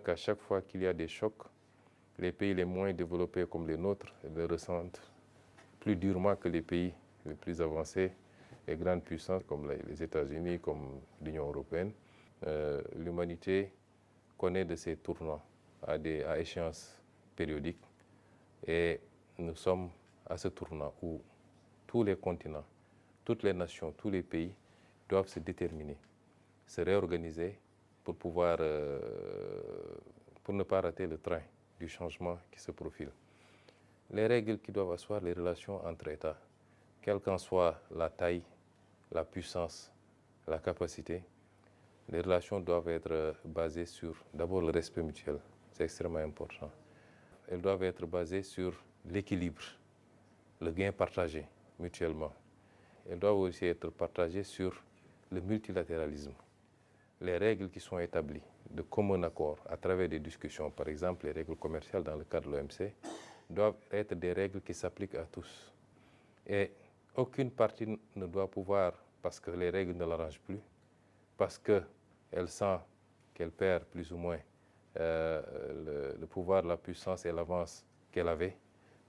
Qu'à chaque fois qu'il y a des chocs, les pays les moins développés comme les nôtres le ressentent plus durement que les pays les plus avancés, les grandes puissances comme les États-Unis, comme l'Union européenne. L'humanité connaît de ces tournants à échéances périodiques et nous sommes à ce tournant où tous les continents, toutes les nations, tous les pays doivent se déterminer, se réorganiser pour ne pas rater le train du changement qui se profile. Les règles qui doivent asseoir les relations entre États, quelle qu'en soit la taille, la puissance, la capacité, les relations doivent être basées sur d'abord le respect mutuel, c'est extrêmement important. Elles doivent être basées sur l'équilibre, le gain partagé mutuellement. Elles doivent aussi être partagées sur le multilatéralisme. Les règles qui sont établies de commun accord à travers des discussions, par exemple les règles commerciales dans le cadre de l'OMC, doivent être des règles qui s'appliquent à tous. Et aucune partie ne doit pouvoir, parce que les règles ne l'arrangent plus, parce qu'elle sent qu'elle perd plus ou moins le pouvoir, la puissance et l'avance qu'elle avait,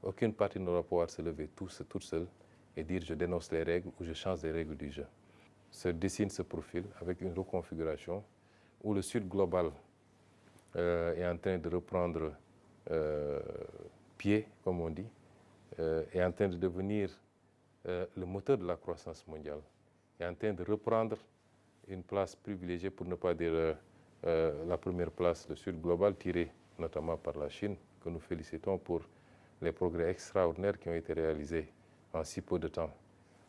aucune partie ne doit pouvoir se lever toute seule et dire je dénonce les règles ou je change les règles du jeu. Se dessine ce profil avec une reconfiguration où le Sud global est en train de reprendre pied, comme on dit, est en train de devenir le moteur de la croissance mondiale, est en train de reprendre une place privilégiée, pour ne pas dire la première place, le Sud global, tiré notamment par la Chine, que nous félicitons pour les progrès extraordinaires qui ont été réalisés en si peu de temps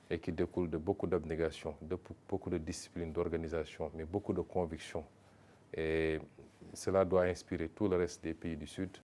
et qui découlent de beaucoup d'abnégation, de beaucoup de discipline, d'organisation, mais beaucoup de conviction. Et cela doit inspirer tout le reste des pays du Sud